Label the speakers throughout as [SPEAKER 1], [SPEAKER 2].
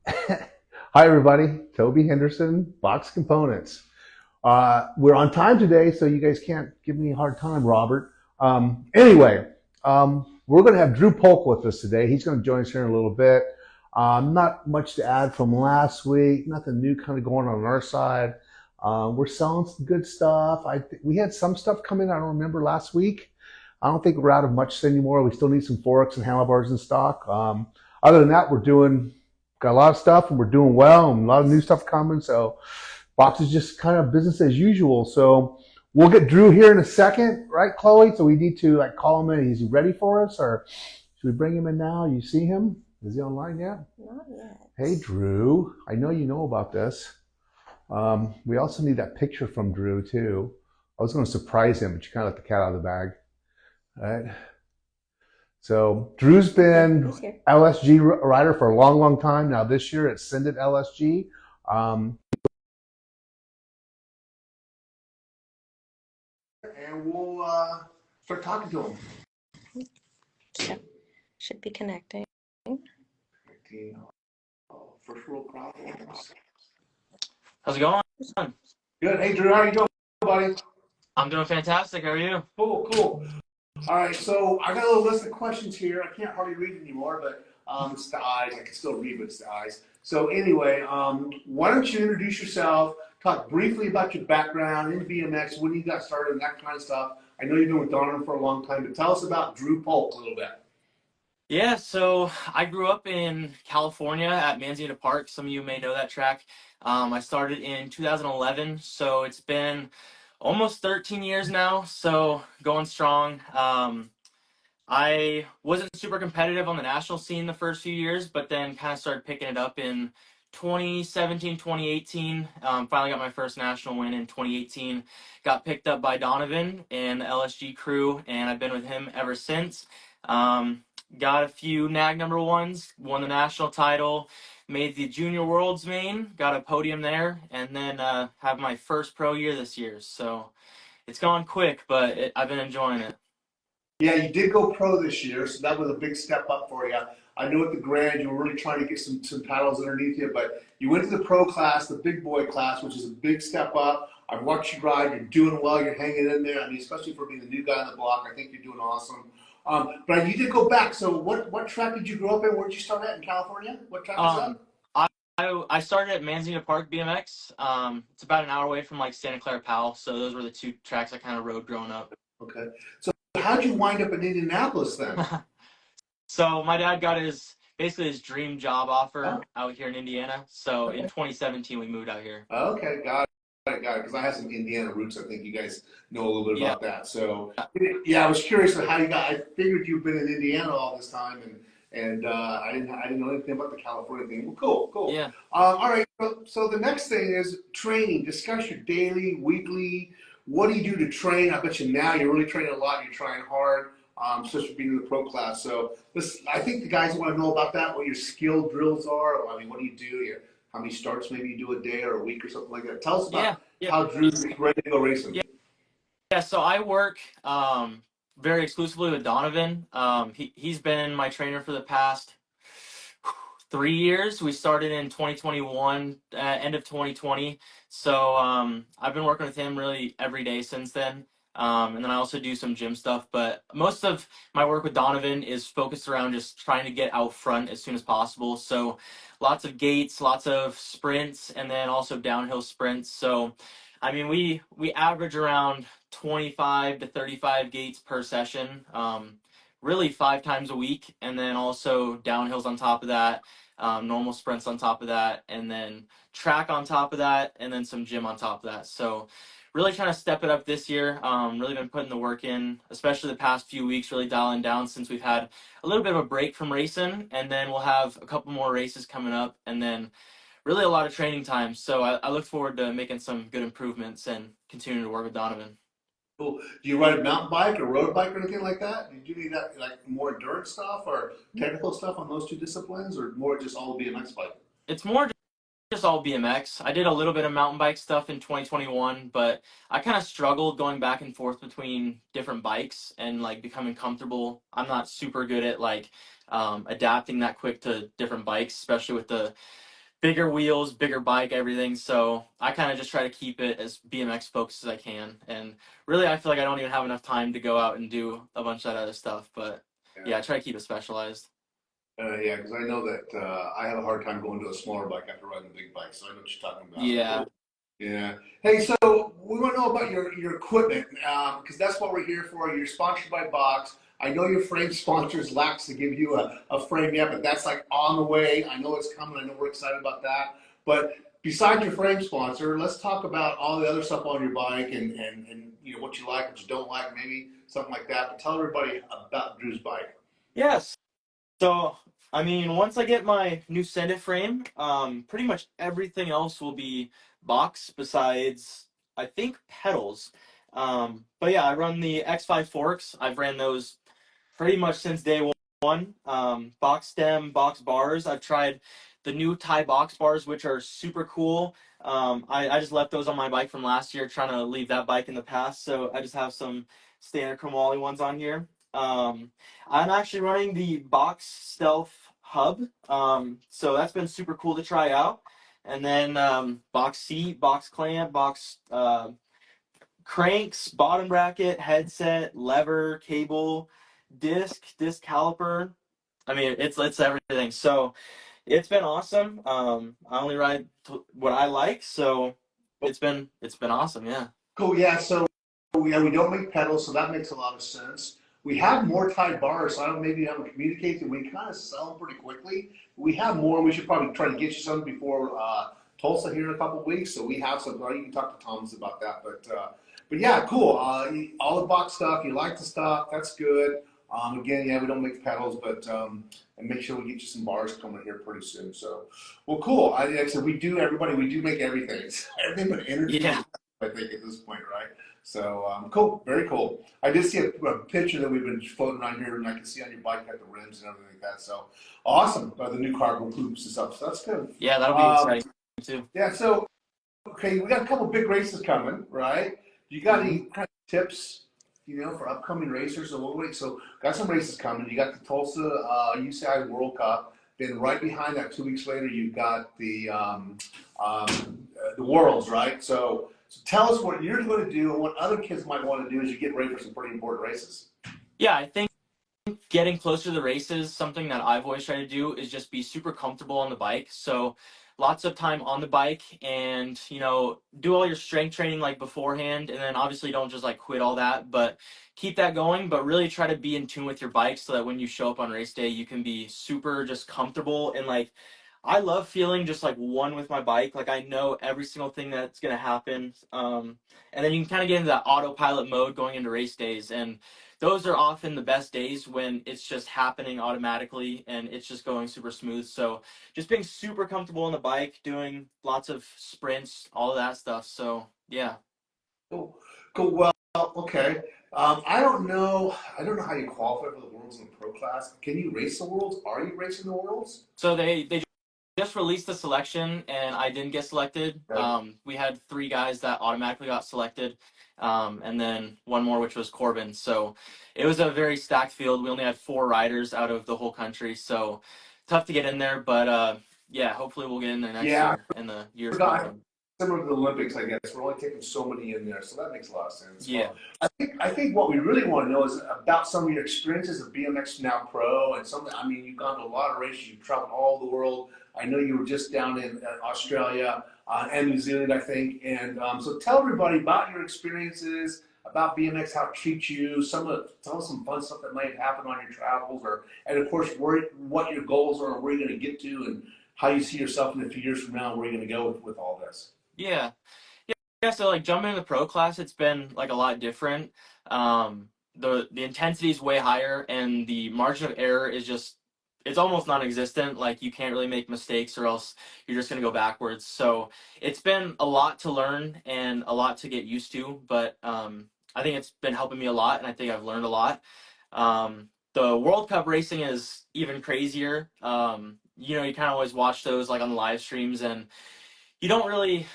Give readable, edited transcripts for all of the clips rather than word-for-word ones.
[SPEAKER 1] Hi, everybody. Toby Henderson, Box Components. We're on time today, so you guys can't give me a hard time, Robert. We're going to have Drew Polk with us today. He's going to join us here in a little bit. Not much to add from last week. Nothing new kind of going on our side. We're selling some good stuff. We had some stuff come in. I don't remember last week. I don't think we're out of much anymore. We still need some forks and handlebars in stock. Other than that, got a lot of stuff and we're doing well and a lot of new stuff coming. So Box is just kind of business as usual. So we'll get Drew here in a second, right, Chloe? So we need to like call him in. Is he ready for us, or should we bring him in now? You see him? Is he online yet?
[SPEAKER 2] Not yet.
[SPEAKER 1] Hey, Drew. I know you know about this. We also need that picture from Drew too. I was going to surprise him, but you kind of let the cat out of the bag. All right. So Drew's been LSG rider for a long, long time now. This year it's Send It LSG. And we'll start talking to him.
[SPEAKER 2] Yep. Should be connecting.
[SPEAKER 1] First world problems.
[SPEAKER 3] How's it going?
[SPEAKER 1] Good. Hey, Drew, how you doing, buddy?
[SPEAKER 3] I'm doing fantastic. How are you?
[SPEAKER 1] Cool. All right, so I got a little list of questions here. I can't hardly read anymore, but it's the eyes. I can still read, but it's the eyes. So anyway, why don't you introduce yourself, talk briefly about your background in BMX, when you got started, and that kind of stuff. I know you've been with Donovan for a long time, but tell us about Drew Polk a little bit.
[SPEAKER 3] Yeah, so I grew up in California at Manzanita Park. Some of you may know that track. I started in 2011, so it's been almost 13 years now, so going strong. I wasn't super competitive on the national scene the first few years, but then kind of started picking it up in 2017, 2018. Finally got my first national win in 2018. Got picked up by Donovan and the LSG crew, and I've been with him ever since. Got a few NAG number ones, won the national title, made the Junior Worlds main, got a podium there, and then have my first pro year this year. So it's gone quick, but I've been enjoying it.
[SPEAKER 1] Yeah, you did go pro this year, so that was a big step up for you. I know at the Grand you were really trying to get some titles underneath you, but you went to the pro class, the big boy class, which is a big step up. I've watched you ride. You're doing well. You're hanging in there. I mean, especially for being the new guy on the block, I think you're doing awesome. But you did go back. So what track did you grow up in? Where did you start at in California? What track was that?
[SPEAKER 3] Um, I started at Manzanita Park BMX. It's about an hour away from like Santa Clara Powell, so those were the two tracks I kind of rode growing up.
[SPEAKER 1] Okay. So how'd you wind up in Indianapolis then?
[SPEAKER 3] So my dad got basically his dream job offer out here in Indiana. So in 2017 we moved out here.
[SPEAKER 1] Okay, got it. Because I have some Indiana roots. I think you guys know a little bit
[SPEAKER 3] Yeah.
[SPEAKER 1] about that. So, yeah, I was curious of how you got. I figured you've been in Indiana all this time, and I didn't know anything about the California thing. Well, cool.
[SPEAKER 3] Yeah.
[SPEAKER 1] All right. So the next thing is training. Discuss your daily, weekly. What do you do to train? I bet you now you're really training a lot. You're trying hard, especially being in the pro class. So I think the guys want to know about that. What your skill drills are. I mean, what do you do? How many starts maybe you do a day or a week or something like that. Tell us about how Drew's ready to go racing.
[SPEAKER 3] Yeah, so I work very exclusively with Donovan. He's been my trainer for the past 3 years. We started in 2021, end of 2020. So I've been working with him really every day since then. And then I also do some gym stuff. But most of my work with Donovan is focused around just trying to get out front as soon as possible. So lots of gates, lots of sprints, and then also downhill sprints. So I mean, we average around 25 to 35 gates per session, really 5 times a week, and then also downhills on top of that, normal sprints on top of that, and then track on top of that, and then some gym on top of that. So really trying to step it up this year. Really been putting the work in, especially the past few weeks, really dialing down since we've had a little bit of a break from racing, and then we'll have a couple more races coming up, and then really a lot of training time. So I look forward to making some good improvements and continuing to work with Donovan.
[SPEAKER 1] Cool. Do you ride a mountain bike or road bike or anything like that? Do you need that like more endurance stuff or technical stuff on those two disciplines, or more just all BMX bike?
[SPEAKER 3] It's more just all BMX. I did a little bit of mountain bike stuff in 2021, but I kind of struggled going back and forth between different bikes and like becoming comfortable. I'm not super good at like adapting that quick to different bikes, especially with the bigger wheels, bigger bike, everything. So I kind of just try to keep it as BMX focused as I can. And really, I feel like I don't even have enough time to go out and do a bunch of that other stuff. But yeah, I try to keep it specialized.
[SPEAKER 4] Yeah, because I know that I have a hard time going to a smaller bike after riding a big bike, so I know what you're talking about.
[SPEAKER 3] Yeah.
[SPEAKER 4] Yeah. Hey, so we want to know about your equipment because that's what we're here for. You're sponsored by Box. I know your frame sponsors Lax to give you a frame yet, but that's like on the way. I know it's coming. I know we're excited about that. But besides your frame sponsor, let's talk about all the other stuff on your bike and you know what you like, what you don't like, maybe something like that. But tell everybody about Drew's bike.
[SPEAKER 3] Yes. So, I mean, once I get my new Send It frame, pretty much everything else will be box besides, I think, pedals. But yeah, I run the X5 forks. I've ran those pretty much since day one. Box stem, box bars. I've tried the new Thai box bars, which are super cool. I just left those on my bike from last year, trying to leave that bike in the past. So I just have some standard chromoly ones on here. I'm actually running the box stealth hub. So that's been super cool to try out. And then box seat, box clamp, box cranks, bottom bracket, headset, lever, cable, disc caliper. I mean, it's everything. So it's been awesome. I only ride what I like, so it's been awesome. Yeah.
[SPEAKER 4] Cool. Yeah. So yeah, we don't make pedals, so that makes a lot of sense. We have more Thai bars, so I don't maybe you haven't communicated. We kind of sell them pretty quickly. We have more. We should probably try to get you some before Tulsa here in a couple of weeks. So we have some. You can talk to Thomas about that. But yeah, cool. All the box stuff. You like the stuff. That's good. Again, yeah, we don't make pedals, but and make sure we get you some bars coming here pretty soon. So, well, cool. Like I said, we do everybody. We do make everything. It's everything but energy.
[SPEAKER 3] Yeah.
[SPEAKER 4] I think at this point, right? So cool, very cool. I did see a picture that we've been floating around here, and I can see on your bike got the rims and everything like that. So awesome, the new cargo hoops and stuff. So that's good.
[SPEAKER 3] Yeah, that'll be exciting too.
[SPEAKER 4] Yeah. So okay, we got a couple big races coming, right? You got any kind of tips, you know, for upcoming racers? So we'll wait. So got some races coming. You got the Tulsa UCI World Cup. Then right behind that, 2 weeks later, you've got the Worlds, right? So tell us what you're going to do and what other kids might want to do as you get ready for some pretty important races.
[SPEAKER 3] Yeah, I think getting closer to the races, something that I've always tried to do is just be super comfortable on the bike. So lots of time on the bike and, you know, do all your strength training like beforehand. And then obviously don't just like quit all that, but keep that going, but really try to be in tune with your bike so that when you show up on race day, you can be super just comfortable and like, I love feeling just like one with my bike. Like I know every single thing that's gonna happen. And then you can kind of get into that autopilot mode going into race days. And those are often the best days when it's just happening automatically and it's just going super smooth. So just being super comfortable on the bike, doing lots of sprints, all of that stuff. So yeah.
[SPEAKER 4] Cool. Cool. Well, okay. I don't know. I don't know how you qualify for the Worlds in the pro class. Can you race the Worlds? Are you racing the Worlds?
[SPEAKER 3] So they just released the selection and I didn't get selected.
[SPEAKER 4] Okay.
[SPEAKER 3] We had 3 guys that automatically got selected, and then one more, which was Corbin. So it was a very stacked field. We only had 4 riders out of the whole country, so tough to get in there. But yeah, hopefully we'll get in there next year in the years following.
[SPEAKER 4] Similar to the Olympics, I guess. We're only taking so many in there, so that makes a lot of sense.
[SPEAKER 3] Yeah.
[SPEAKER 4] Well, I think what we really want to know is about some of your experiences of BMX Now Pro and some. I mean, you've gone to a lot of races. You've traveled all over the world. I know you were just down in Australia and New Zealand, I think. And so tell everybody about your experiences, about BMX, how it treats you. Tell us some fun stuff that might happen on your travels, and of course, what your goals are, and where you're going to get to, and how you see yourself in a few years from now, where you're going to go with all this.
[SPEAKER 3] Yeah. Yeah, so like jumping in the pro class, it's been like a lot different. The intensity is way higher and the margin of error is just it's almost non-existent. Like you can't really make mistakes or else you're just gonna go backwards. So it's been a lot to learn and a lot to get used to, but I think it's been helping me a lot and I think I've learned a lot. The World Cup racing is even crazier. You know, you kind of always watch those like on the live streams and you don't really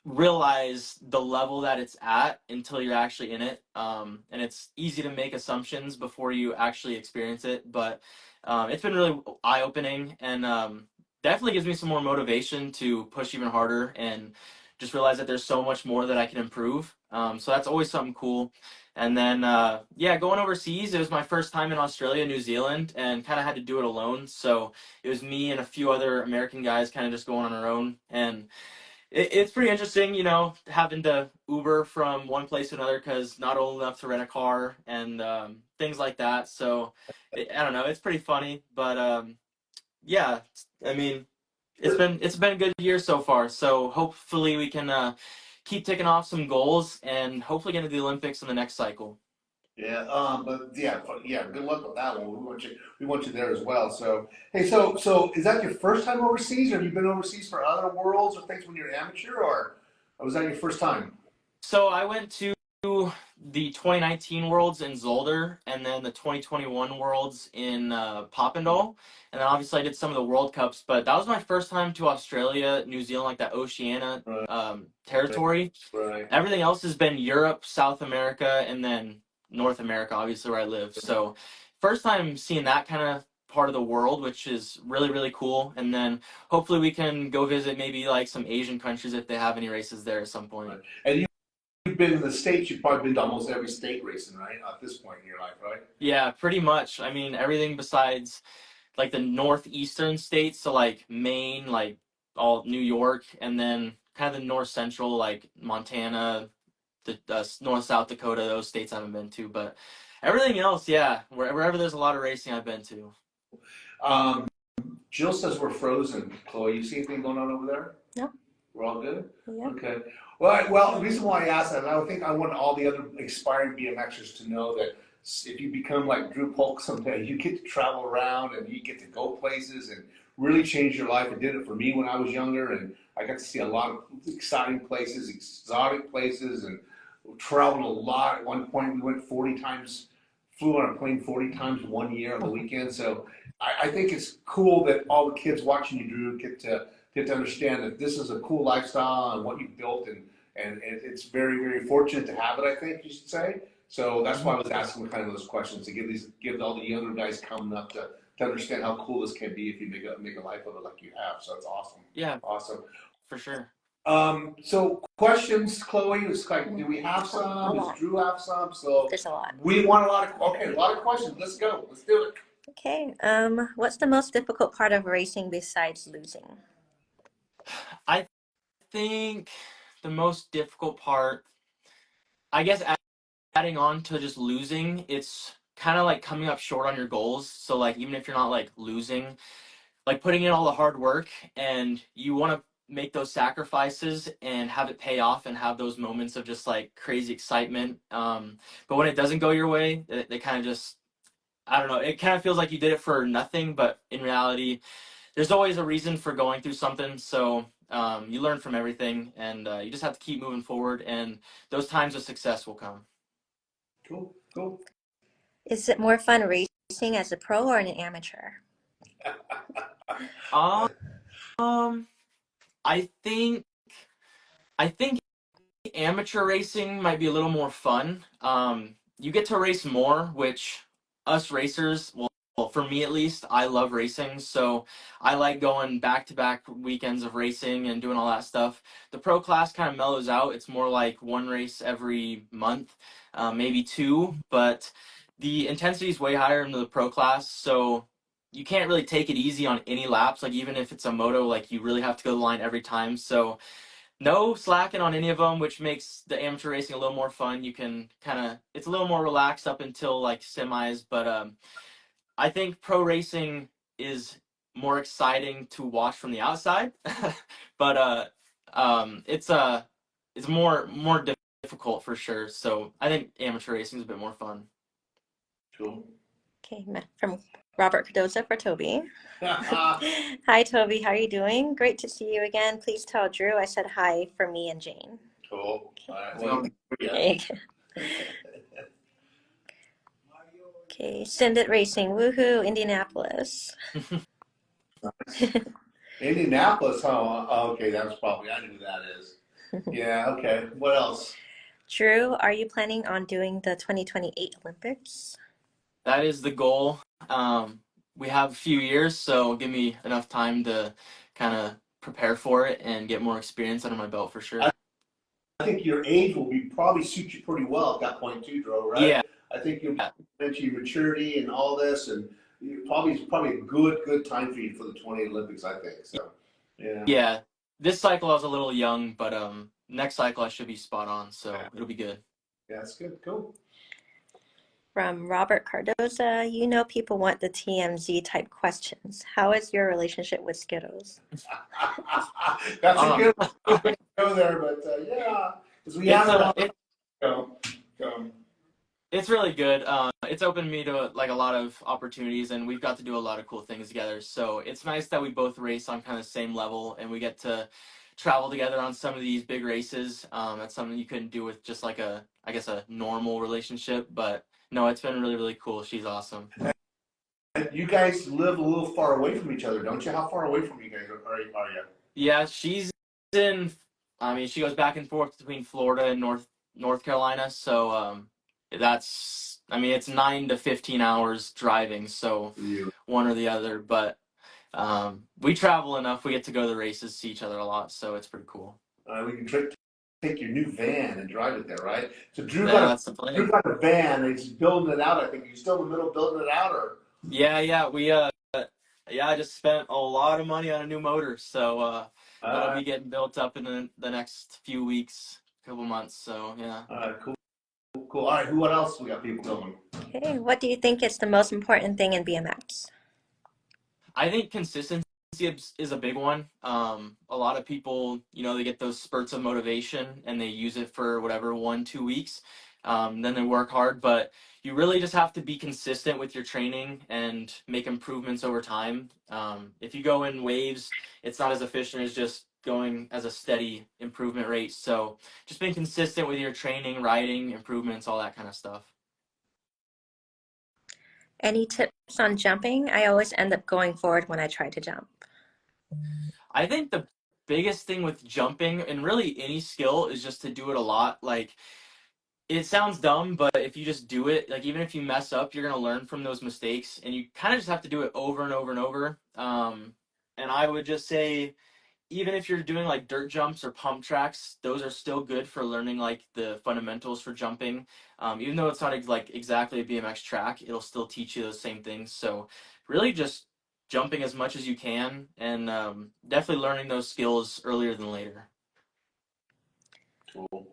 [SPEAKER 3] realize the level that it's at until you're actually in it. And it's easy to make assumptions before you actually experience it. But it's been really eye-opening. And definitely gives me some more motivation to push even harder and just realize that there's so much more that I can improve. So that's always something cool. And then, yeah, going overseas, it was my first time in Australia, New Zealand, and kind of had to do it alone. So it was me and a few other American guys kind of just going on our own. And it's pretty interesting, having to Uber from one place to another because not old enough to rent a car and things like that. So I don't know, it's pretty funny, but yeah, I mean, it's been a good year so far. So hopefully we can keep ticking off some goals and hopefully get into the Olympics in the next cycle.
[SPEAKER 4] Yeah, but yeah, good luck with that one. We want you there as well. So, hey, so is that your first time overseas, or have you been overseas for other worlds or things when you're an amateur, or was that your first time?
[SPEAKER 3] So I went to the 2019 Worlds in Zolder, and then the 2021 Worlds in Papendal, and then obviously I did some of the World Cups. But that was my first time to Australia, New Zealand, like that Oceania
[SPEAKER 4] Right,
[SPEAKER 3] territory.
[SPEAKER 4] right.
[SPEAKER 3] Everything else has been Europe, South America, and then North America, obviously where I live. So first time seeing that kind of part of the world, which is really, really cool. And then hopefully we can go visit maybe like some Asian countries if they have any races there at some point.
[SPEAKER 4] Right. And you've been in the States, you've probably been to almost every state racing, right? At this point in your life, right?
[SPEAKER 3] Yeah, pretty much. I mean, everything besides like the northeastern states, so like Maine, like all New York, and then kind of the north central, like Montana, the North South Dakota, those states I haven't been to, but everything else, yeah, wherever there's a lot of racing, I've been to.
[SPEAKER 4] Um, Jill says we're frozen. Chloe, you see anything going on over there?
[SPEAKER 2] No.
[SPEAKER 4] We're all good?
[SPEAKER 2] Yeah.
[SPEAKER 4] Okay. Well, the reason why I asked that, and I think I want all the other aspiring BMXers to know that if you become like Drew Polk someday, you get to travel around and you get to go places and really change your life. It did it for me when I was younger, and I got to see a lot of exciting places, exotic places, and traveled a lot. At one point, we went 40 times, flew on a plane 40 times 1 year on the weekend. So I think it's cool that all the kids watching you, Drew, get to understand that this is a cool lifestyle and what you've built, and it's very, very fortunate to have it, I think you should say. So that's why I was asking kind of those questions, to give all the younger guys coming up to understand how cool this can be if you make a life of it like you have. So that's awesome.
[SPEAKER 3] Yeah,
[SPEAKER 4] Awesome.
[SPEAKER 3] for sure.
[SPEAKER 4] So questions, Chloe, it's like, do we have
[SPEAKER 2] A
[SPEAKER 4] some? Does
[SPEAKER 2] lot.
[SPEAKER 4] Drew have some? So
[SPEAKER 2] There's a lot.
[SPEAKER 4] we want a lot of questions. Let's go. Let's do it.
[SPEAKER 2] Okay. What's the most difficult part of racing besides losing?
[SPEAKER 3] I think the most difficult part, I guess, adding on to just losing, it's kind of like coming up short on your goals. So like even if you're not like losing, like putting in all the hard work and you want to make those sacrifices and have it pay off and have those moments of just like crazy excitement. But when it doesn't go your way, it kind of just, I don't know, it kind of feels like you did it for nothing, but in reality, there's always a reason for going through something. So you learn from everything and you just have to keep moving forward, and those times of success will come.
[SPEAKER 4] Cool, cool.
[SPEAKER 2] Is it more fun racing as a pro or an amateur?
[SPEAKER 3] Um, I think I think amateur racing might be a little more fun. You get to race more, which us racers, well, for me at least, I love racing, so I like going back to back weekends of racing and doing all that stuff. The pro class kind of mellows out. It's more like one race every month, maybe two, but the intensity is way higher into the pro class, so you can't really take it easy on any laps. Like even if it's a moto, like you really have to go to the line every time. So no slacking on any of them, which makes the amateur racing a little more fun. You can kind of, it's a little more relaxed up until like semis, but I think pro racing is more exciting to watch from the outside, but it's more difficult for sure. So I think amateur racing is a bit more fun.
[SPEAKER 4] Cool.
[SPEAKER 2] Okay, from Robert Cardoza for Toby. Hi, Toby. How are you doing? Great to see you again. Please tell Drew I said hi for me and Jane.
[SPEAKER 4] Cool. All right.
[SPEAKER 3] Well,
[SPEAKER 4] Yeah.
[SPEAKER 2] Okay, Send It Racing. Woohoo, Indianapolis.
[SPEAKER 4] Indianapolis, huh? Oh, okay, that's probably, I know who that is. Yeah, okay. What else?
[SPEAKER 2] Drew, are you planning on doing the 2028 Olympics?
[SPEAKER 3] That is the goal. we have a few years, so give me enough time to kind of prepare for it and get more experience under my belt for sure.
[SPEAKER 4] I think your age will probably suit you pretty well at that point too, Dro, right?
[SPEAKER 3] Yeah.
[SPEAKER 4] I think you'll mention your maturity and all this, and it's probably a good time for you for the 20 Olympics, I think. So, yeah.
[SPEAKER 3] Yeah. This cycle I was a little young, but next cycle I should be spot on, so it'll be good.
[SPEAKER 4] Yeah, that's good. Cool.
[SPEAKER 2] From Robert Cardoza, you know people want the TMZ type questions. How is your relationship with Skittles?
[SPEAKER 4] That's a good way to go there, but yeah, because we have go.
[SPEAKER 3] It's really good. It's opened me to like a lot of opportunities, and we've got to do a lot of cool things together. So it's nice that we both race on kind of the same level, and we get to travel together on some of these big races. That's something you couldn't do with just like a normal relationship. But no, it's been really, really cool. She's awesome.
[SPEAKER 4] And you guys live a little far away from each other, don't you? How far away from you guys are you?
[SPEAKER 3] Yeah, she's in. I mean, she goes back and forth between Florida and North Carolina. So that's. I mean, it's 9 to 15 hours driving. So one or the other. But we travel enough. We get to go to the races, see each other a lot. So it's pretty cool.
[SPEAKER 4] We can take your new van and drive it there, right? So Drew
[SPEAKER 3] that's the
[SPEAKER 4] got
[SPEAKER 3] plan.
[SPEAKER 4] a van and he's building it out. I think. Are you still in the middle of building it out, or?
[SPEAKER 3] Yeah. We I just spent a lot of money on a new motor. So that'll be getting built up in the next few weeks, couple months. So yeah.
[SPEAKER 4] Cool. All right. What else we got people going?
[SPEAKER 2] Okay, what do you think is the most important thing in BMX?
[SPEAKER 3] I think consistency is a big one. A lot of people, they get those spurts of motivation and they use it for whatever 1-2 weeks. Then they work hard, but you really just have to be consistent with your training and make improvements over time. If you go in waves, it's not as efficient as just going as a steady improvement rate. So just being consistent with your training, riding, improvements, all that kind of stuff.
[SPEAKER 2] Any tips on jumping? I always end up going forward when I try to jump.
[SPEAKER 3] I think the biggest thing with jumping and really any skill is just to do it a lot. Like, it sounds dumb, but if you just do it, like even if you mess up, you're going to learn from those mistakes, and you kind of just have to do it over and over and over. And I would just say, even if you're doing like dirt jumps or pump tracks, those are still good for learning like the fundamentals for jumping. Even though it's not like exactly a BMX track, it'll still teach you those same things. So really just jumping as much as you can, and definitely learning those skills earlier than later.
[SPEAKER 4] Cool.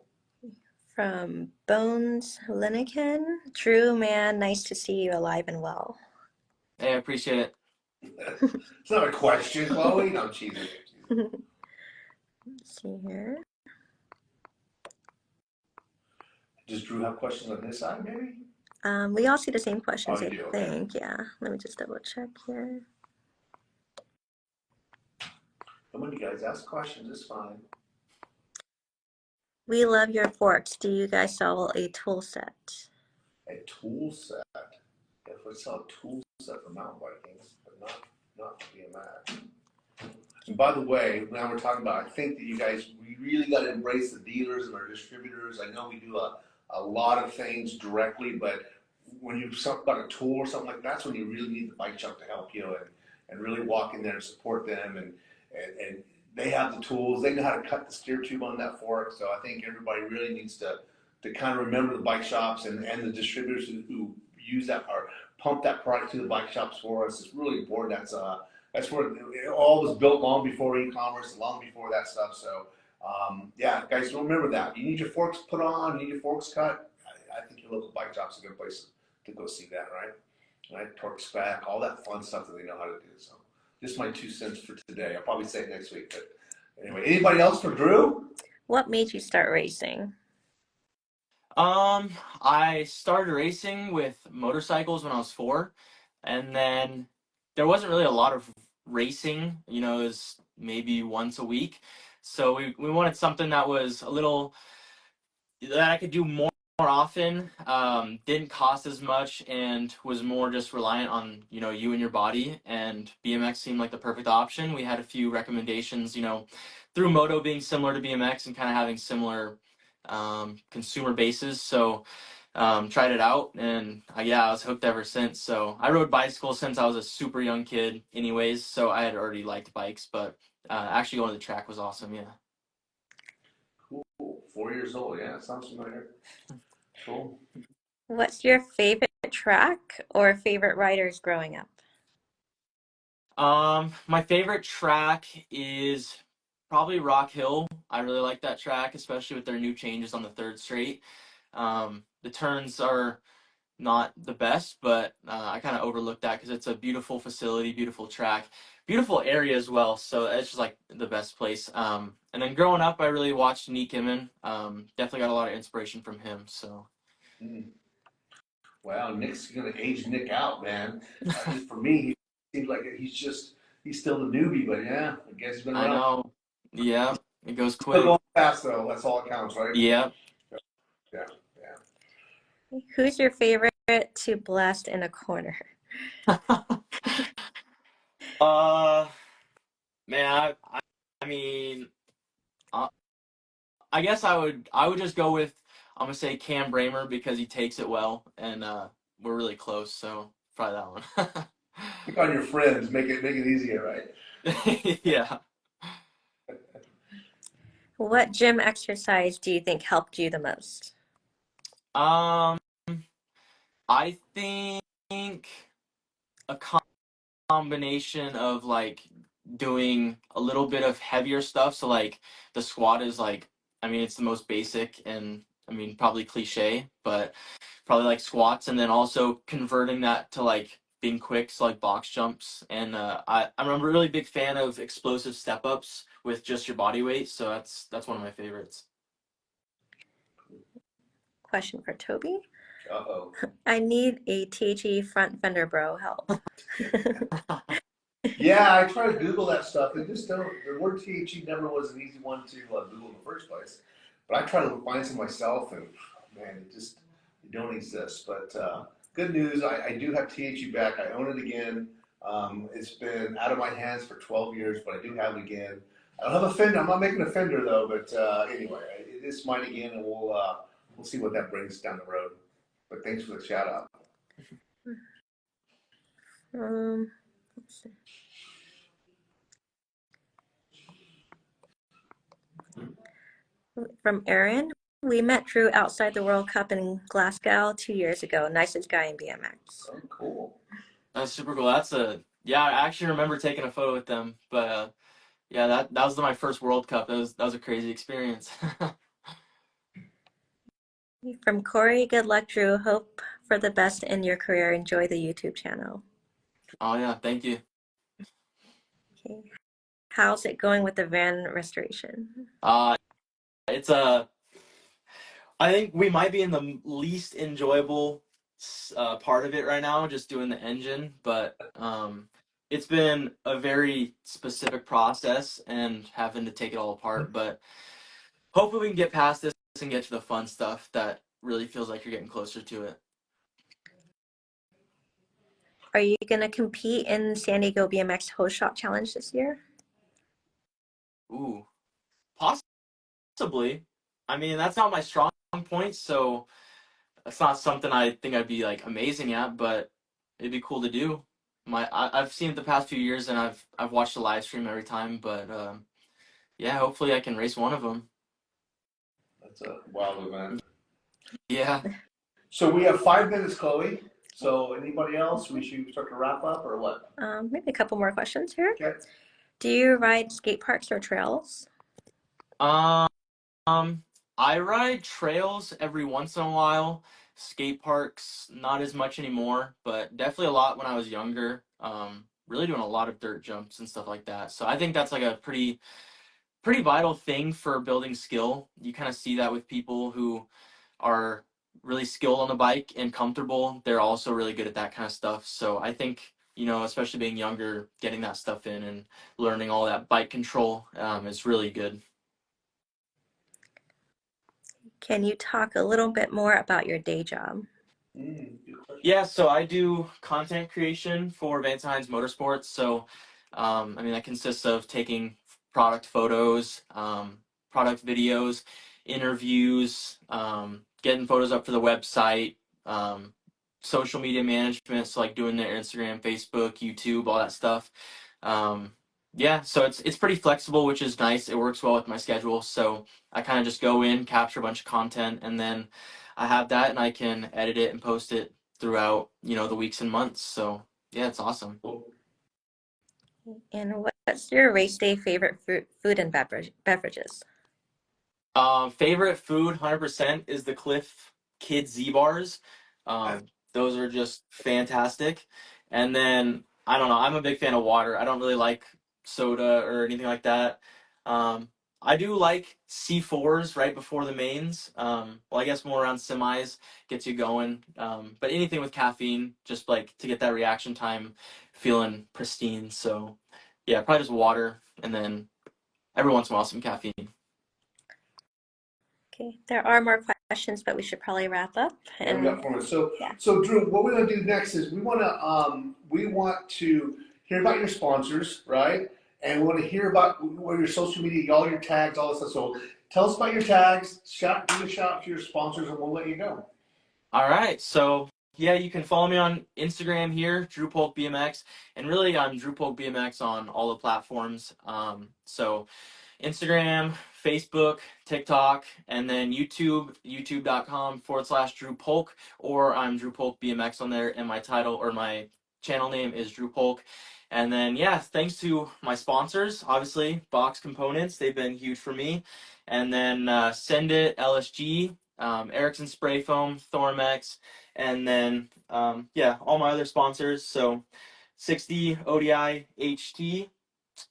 [SPEAKER 2] From Bones Linnekin, Drew, man, nice to see you alive and well.
[SPEAKER 3] Hey, I appreciate it.
[SPEAKER 4] It's not a question, Chloe. No, cheesy.
[SPEAKER 2] Let's see here.
[SPEAKER 4] Does Drew have questions on his side, maybe?
[SPEAKER 2] We all see the same questions, I
[SPEAKER 4] do,
[SPEAKER 2] think. Okay. Yeah. Let me just double check here.
[SPEAKER 4] And when you guys ask questions, it's fine.
[SPEAKER 2] We love your forks. Do you guys sell a tool set?
[SPEAKER 4] A tool set. If we sell a tool set for mountain biking, but not for BMX. And by the way, now we're talking about, I think that you guys, we really got to embrace the dealers and our distributors. I know we do a lot of things directly, but when you've got a tool or something like that, that's when you really need the bike shop to help you and really walk in there and support them. And they have the tools. They know how to cut the steer tube on that fork. So I think everybody really needs to kind of remember the bike shops and the distributors who use that or pump that product to the bike shops for us. It's really important. That's where it all was built long before e-commerce, long before that stuff. So yeah, guys, remember that. You need your forks put on, you need your forks cut. I think your local bike shop's a good place to go see that, right? Right? Torque spec, all that fun stuff that they know how to do. So just my 2 cents for today. I'll probably say it next week. But anyway, anybody else for Drew?
[SPEAKER 2] What made you start racing?
[SPEAKER 3] I started racing with motorcycles when I was 4, and then there wasn't really a lot of racing, it was maybe once a week. So we wanted something that was a little, that I could do more often, didn't cost as much, and was more just reliant on, you and your body, and BMX seemed like the perfect option. We had a few recommendations, through Moto being similar to BMX and kind of having similar consumer bases. So tried it out, and yeah, I was hooked ever since. So I rode bicycles since I was a super young kid anyways, so I had already liked bikes, but actually going to the track was awesome. Yeah.
[SPEAKER 4] Cool. 4 years old. Yeah, sounds familiar. Cool.
[SPEAKER 2] What's your favorite track or favorite riders growing up?
[SPEAKER 3] My favorite track is probably Rock Hill. I really like that track, especially with their new changes on the third straight. The turns are not the best, but I kind of overlooked that because it's a beautiful facility, beautiful track, beautiful area as well. So it's just like the best place. And then growing up, I really watched Nick Imman. Definitely got a lot of inspiration from him. So.
[SPEAKER 4] Mm. Wow, Nick's gonna age Nick out, man. Just for me, he seems like he's still the newbie, but yeah, I guess he's been
[SPEAKER 3] I
[SPEAKER 4] around.
[SPEAKER 3] know. Yeah, it goes
[SPEAKER 4] Still
[SPEAKER 3] quick.
[SPEAKER 4] going fast though. That's all that counts, right?
[SPEAKER 3] Yeah.
[SPEAKER 4] Yeah.
[SPEAKER 2] Who's your favorite to blast in a corner?
[SPEAKER 3] uh, man, I mean, uh, I guess I would just go with I'm gonna say Cam Bramer because he takes it well, and we're really close, so probably that
[SPEAKER 4] Pick on your friends, make it easier, right?
[SPEAKER 3] one. Yeah.
[SPEAKER 2] What gym exercise do you think helped you the most?
[SPEAKER 3] Um, I think a combination of like doing a little bit of heavier stuff. So like the squat is like, I mean, it's the most basic and I mean probably cliche, but probably like squats, and then also converting that to like being quick, so like box jumps. And I'm a really big fan of explosive step ups with just your body weight. So that's one of my favorites.
[SPEAKER 2] Question for Toby.
[SPEAKER 4] Uh-oh.
[SPEAKER 2] I need a THE front fender bro help.
[SPEAKER 4] Yeah, I try to Google that stuff. They just don't. The word THE never was an easy one to Google in the first place. But I try to find some myself, and man, it don't exist. But good news, I do have THE back. I own it again. It's been out of my hands for 12 years, but I do have it again. I don't have a fender. I'm not making a fender though. But anyway, it is mine again, and we'll see what that brings down the road. But thanks for the shout out.
[SPEAKER 2] Let's see. From Aaron, we met Drew outside the World Cup in Glasgow 2 years ago. Nicest guy in BMX.
[SPEAKER 4] Oh, cool.
[SPEAKER 3] That's super cool. Yeah, I actually remember taking a photo with them, but yeah, that was my first World Cup. That was a crazy experience.
[SPEAKER 2] From Corey, good luck, Drew. Hope for the best in your career. Enjoy the YouTube channel.
[SPEAKER 3] Oh yeah, thank you.
[SPEAKER 2] Okay. How's it going with the van restoration?
[SPEAKER 3] It's I think we might be in the least enjoyable part of it right now, just doing the engine, but it's been a very specific process and having to take it all apart. But hopefully we can get past this and get to the fun stuff that really feels like you're getting closer to it.
[SPEAKER 2] Are you going to compete in San Diego BMX Host Shot Challenge this year?
[SPEAKER 3] Ooh, possibly. I mean, that's not my strong point, so that's not something I think I'd be like amazing at, but it'd be cool to do. I've seen it the past few years, and I've watched the live stream every time. But yeah, hopefully I can race one of them.
[SPEAKER 4] That's a wild event.
[SPEAKER 3] Yeah.
[SPEAKER 4] So we have 5 minutes, Chloe. So anybody else? We should start to wrap up or what?
[SPEAKER 2] Maybe a couple more questions here.
[SPEAKER 4] Okay.
[SPEAKER 2] Do you ride skate parks or trails?
[SPEAKER 3] Um, I ride trails every once in a while. Skate parks, not as much anymore, but definitely a lot when I was younger. Really doing a lot of dirt jumps and stuff like that. So I think that's like a pretty vital thing for building skill. You kind of see that with people who are really skilled on the bike and comfortable. They're also really good at that kind of stuff. So I think, especially being younger, getting that stuff in and learning all that bike control is really good.
[SPEAKER 2] Can you talk a little bit more about your day job?
[SPEAKER 3] Yeah, so I do content creation for Vance Hines Motorsports. So, I mean, that consists of taking product photos, product videos, interviews, getting photos up for the website, social media management, so like doing their Instagram, Facebook, YouTube, all that stuff. Yeah, so it's pretty flexible, which is nice. It works well with my schedule. So I kind of just go in, capture a bunch of content, and then I have that, and I can edit it and post it throughout, the weeks and months. So yeah, it's awesome.
[SPEAKER 2] And what's your race day favorite food and beverages?
[SPEAKER 3] Favorite food, 100% is the Cliff Kid Z bars. Those are just fantastic. And then I don't know, I'm a big fan of water. I don't really like soda or anything like that. I do like C4s right before the mains. Well, I guess more around semis gets you going. But anything with caffeine, just like to get that reaction time feeling pristine. So yeah, probably just water, and then every once in a while some caffeine.
[SPEAKER 2] Okay, there are more questions, but we should probably wrap up.
[SPEAKER 4] And we got 4 minutes. So,
[SPEAKER 2] yeah.
[SPEAKER 4] so Drew, what we're going to do next is we want to hear about your sponsors, right? And we want to hear about what your social media, all your tags, all this stuff. So, tell us about your tags. Give a shout out to your sponsors, and we'll let you go.
[SPEAKER 3] All right, so yeah, you can follow me on Instagram here, Drew Polk BMX, and really I'm Drew Polk BMX on all the platforms. So Instagram, Facebook, TikTok, and then YouTube, youtube.com/Drew Polk, or I'm Drew Polk BMX on there, and my title or my channel name is Drew Polk. And then, yeah, thanks to my sponsors, obviously, Box Components, they've been huge for me. And then Send It, LSG, Ericsson Spray Foam, Thormex, and then, yeah, all my other sponsors. So 60 ODI HT,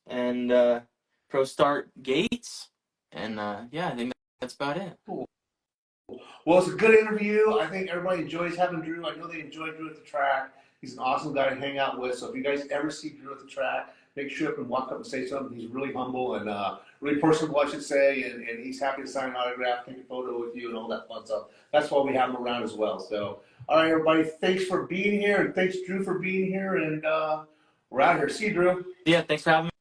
[SPEAKER 3] and Pro Start Gates, and yeah, I think that's about it.
[SPEAKER 4] Cool. Well, it's a good interview. I think everybody enjoys having Drew. I know they enjoy Drew at the track. He's an awesome guy to hang out with. So if you guys ever see Drew at the track, make sure you can walk up and say something. He's really humble and really personable, I should say, and he's happy to sign an autograph, take a photo with you, and all that fun stuff. That's why we have him around as well. So, all right, everybody, thanks for being here, and thanks, Drew, for being here, and we're out here. See you, Drew.
[SPEAKER 3] Yeah, thanks for having me.